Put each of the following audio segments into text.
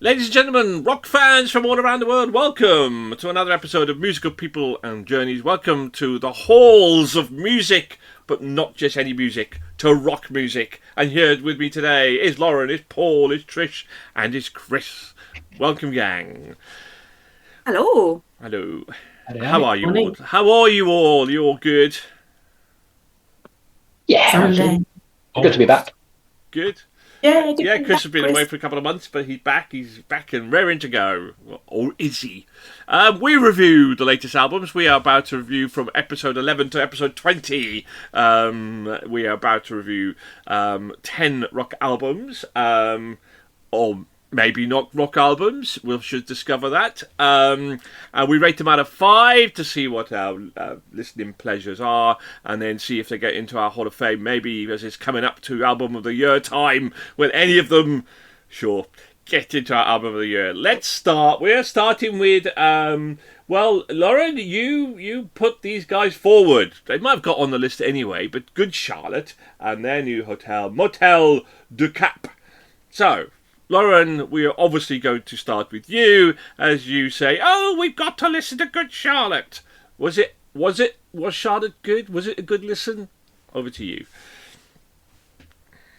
Ladies and gentlemen, rock fans from all around the world, welcome to another episode of Musical People and Journeys. Welcome to the halls of music, but not just any music, to rock music. And here with me today is Lauren, is Paul, is Trish, and is Chris. Welcome, gang. Hello. Hello. Hello. How are you Morning. all? How are you all? You all good? Yeah, Sunday. good to be back. Good? Yeah, good Yeah, to be Chris back, has been away for a couple of months, but he's back. He's back and raring to go. Or is he? We review the latest albums. We are about to review from episode 11 to episode 20. We are about to review 10 rock albums. Or maybe not rock albums. We should discover that. And we rate them out of 5 to see what our listening pleasures are, and then see if they get into our Hall of Fame. Maybe as it's coming up to Album of the Year time, when any of them, sure, get into our Album of the Year. Let's start. We're starting with, well, Lauren, you put these guys forward. They might have got on the list anyway, but Good Charlotte and their new hotel, Motel du Cap. So, Lauren, we are obviously going to start with you, as you say, oh, we've got to listen to Good Charlotte. Was Charlotte good? Was it a good listen? Over to you.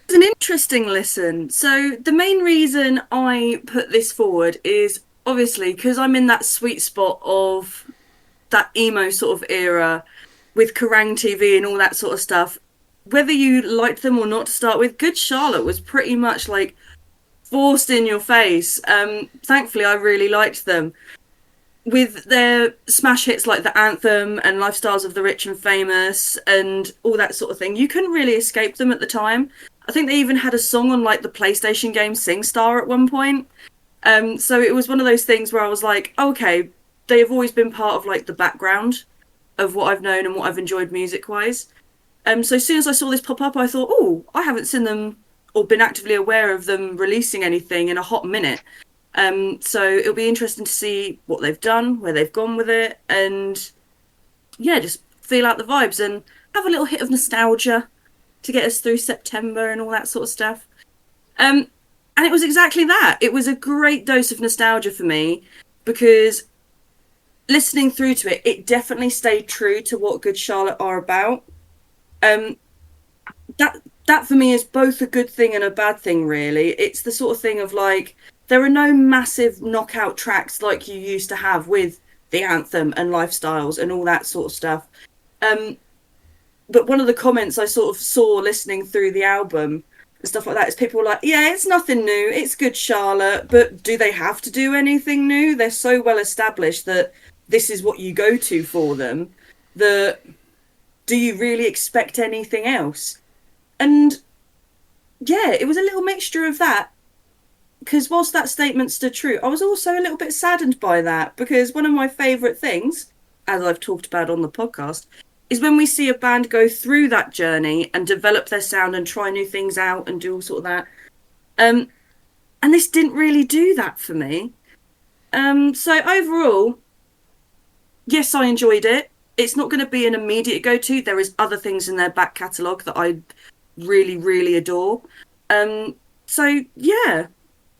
It's an interesting listen. So the main reason I put this forward is obviously because I'm in that sweet spot of that emo sort of era with Kerrang TV and all that sort of stuff. Whether you liked them or not to start with, Good Charlotte was pretty much like forced in your face. Thankfully, I really liked them. With their smash hits like the Anthem and Lifestyles of the Rich and Famous and all that sort of thing, you couldn't really escape them at the time. I think they even had a song on like the PlayStation game SingStar at one point. So it was one of those things where I was like, okay, they have always been part of like the background of what I've known and what I've enjoyed music-wise. So as soon as I saw this pop up, I thought, oh, I haven't seen them or been actively aware of them releasing anything in a hot minute. So it'll be interesting to see what they've done, where they've gone with it, and yeah, just feel out the vibes and have a little hit of nostalgia to get us through September and all that sort of stuff. And it was exactly that. It was a great dose of nostalgia for me because listening through to it, it definitely stayed true to what Good Charlotte are about. That for me is both a good thing and a bad thing, really. It's the sort of thing of like, there are no massive knockout tracks like you used to have with the Anthem and Lifestyles and all that sort of stuff. But one of the comments I sort of saw listening through the album and stuff like that is people were like, yeah, it's nothing new, it's Good Charlotte, but do they have to do anything new? They're so well established that this is what you go to for them, that do you really expect anything else? And yeah, it was a little mixture of that, because whilst that statement stood true, I was also a little bit saddened by that, because one of my favourite things, as I've talked about on the podcast, is when we see a band go through that journey and develop their sound and try new things out and do all sort of that. And this didn't really do that for me. So overall, yes, I enjoyed it. It's not going to be an immediate go-to. There is other things in their back catalogue that I really, really adore. So yeah,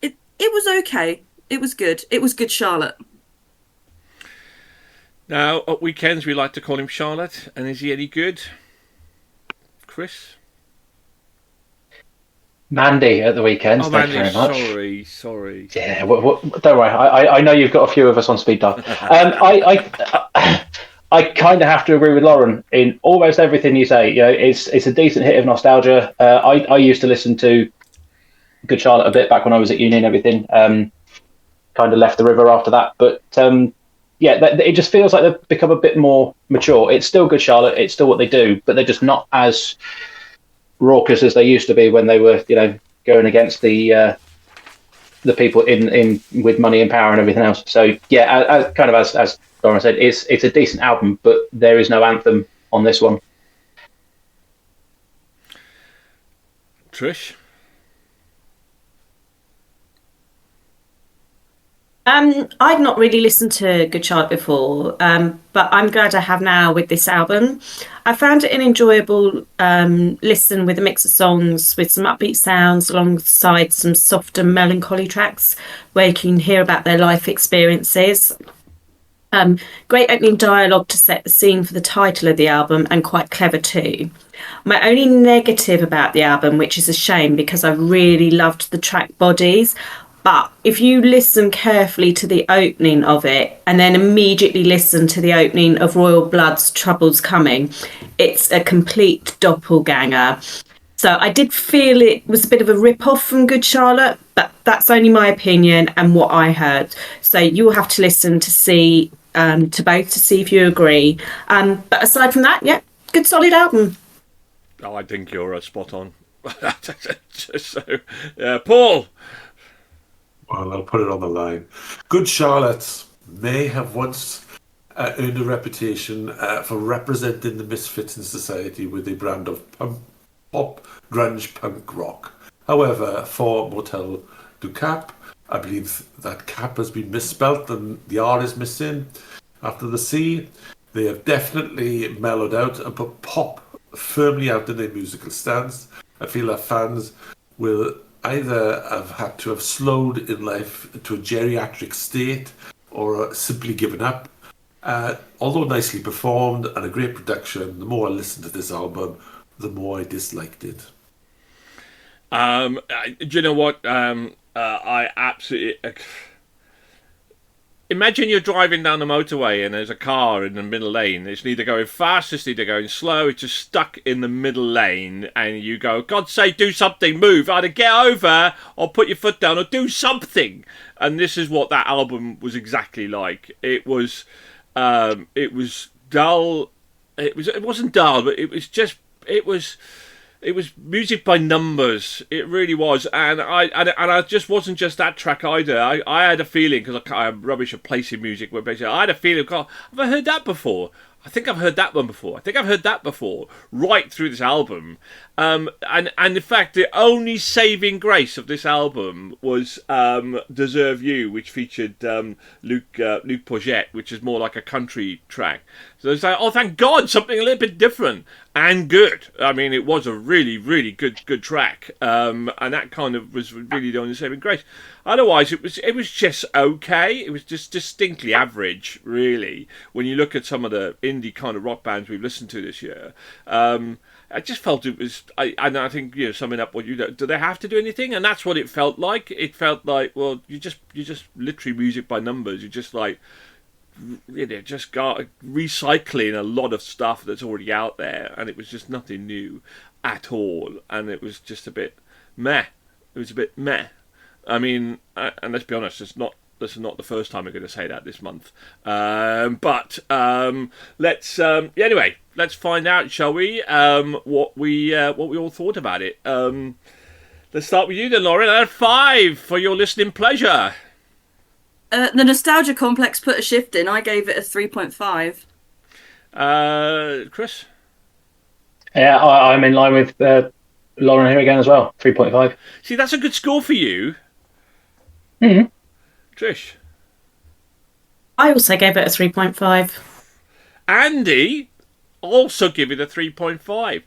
it was okay. It was good. It was Good Charlotte. Now, at weekends, we like to call him Charlotte, and is he any good? Chris? Mandy at the weekends. Oh, Thank you Mandy, very much. sorry. Yeah, don't worry. I know you've got a few of us on speed dial. I kind of have to agree with Lauren in almost everything you say. You know, it's a decent hit of nostalgia. I used to listen to Good Charlotte a bit back when I was at uni and everything. Kind of left the river after that, but yeah, it just feels like they've become a bit more mature. It's still Good Charlotte. It's still what they do, but they're just not as raucous as they used to be when they were, you know, going against the people in with money and power and everything else. So yeah, kind of as Lauren said, it's a decent album, but there is no Anthem on this one. Trish? I'd not really listened to Good Charlotte before, but I'm glad I have now with this album. I found it an enjoyable listen with a mix of songs with some upbeat sounds alongside some softer melancholy tracks where you can hear about their life experiences. Great opening dialogue to set the scene for the title of the album and quite clever too. My only negative about the album, which is a shame because I really loved the track bodies, but if you listen carefully to the opening of it and then immediately listen to the opening of Royal Blood's Troubles Coming, it's a complete doppelganger. So I did feel it was a bit of a rip-off from Good Charlotte, but that's only my opinion and what I heard. So you'll have to listen to see to both to see if you agree. But aside from that, yeah, good solid album. Oh, I think you're spot on. So, Paul. Well, I'll put it on the line. Good Charlotte may have once earned a reputation for representing the misfits in society with a brand of pop, grunge, punk rock. However, for Motel du Cap, I believe that cap has been misspelt and the R is missing after the C. They have definitely mellowed out and put pop firmly out in their musical stance. I feel that fans will either have had to have slowed in life to a geriatric state or simply given up. Although nicely performed and a great production, the more I listened to this album, the more I disliked it. Do you know what? I absolutely... Imagine you're driving down the motorway and there's a car in the middle lane. It's neither going fast, it's neither going slow. It's just stuck in the middle lane, and you go, "God's sake, do something! Move! Either get over, or put your foot down, or do something." And this is what that album was exactly like. It was dull. It wasn't dull, but it was music by numbers. It really was, and I just wasn't just that track either. I had a feeling, because I'm rubbish at placing music, where basically I had a feeling, God, have I heard that before? I think I've heard that one before. I think I've heard that before, right through this album. And in fact, the only saving grace of this album was "Deserve You," which featured Luc Poget, which is more like a country track. So it's like, oh, thank God, something a little bit different and good. I mean, it was a really, really good track, and that kind of was really the only saving grace. Otherwise, it was just okay. It was just distinctly average, really. When you look at some of the indie kind of rock bands we've listened to this year, I just felt it was. I think, summing up what you do they have to do anything? And that's what it felt like. It felt like, well, you just literally music by numbers. You just like, just got recycling a lot of stuff that's already out there, and it was just nothing new at all, and it was just a bit meh. It was a bit meh. I mean, and let's be honest, this is not the first time we're going to say that this month. But let's anyway, let's find out, shall we? What we all thought about it. Let's start with you then, Lauren. At 5 for your listening pleasure. The Nostalgia Complex put a shift in. I gave it a 3.5. Chris? Yeah, I'm in line with Lauren here again as well. 3.5. See, that's a good score for you. Mm-hmm. Trish? I also gave it a 3.5. Andy also give it a 3.5.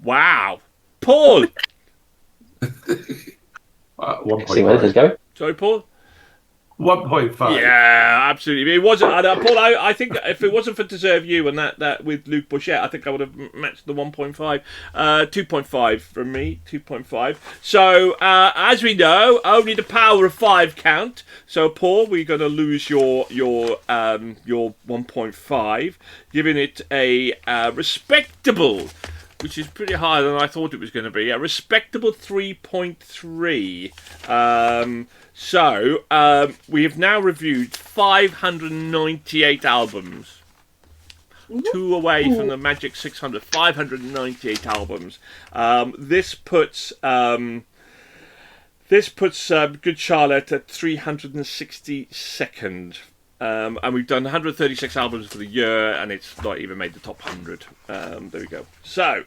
Wow. Paul? 1.5. See where this is going. Sorry, Paul? 1.5. Yeah, absolutely. It wasn't, Paul. I think if it wasn't for "Deserve You" and that with Luc Poget, I think I would have matched the 1.5. 2.5 from me. 2.5. So as we know, only the power of 5 count. So Paul, we're going to lose your 1.5, giving it a respectable, which is pretty higher than I thought it was going to be, a respectable 3.3. So, we have now reviewed 598 albums. 2 away from the magic 600. 598 albums. This puts Good Charlotte at 362nd. And we've done 136 albums for the year, and it's not even made the top 100. There we go. So,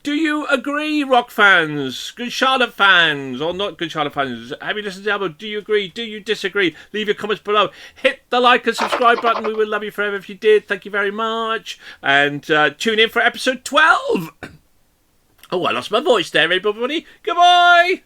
do you agree, rock fans, Good Charlotte fans, or not Good Charlotte fans? Have you listened to the album? Do you agree? Do you disagree? Leave your comments below. Hit the like and subscribe button. We would love you forever if you did. Thank you very much. And tune in for episode 12. Oh, I lost my voice there, everybody. Goodbye.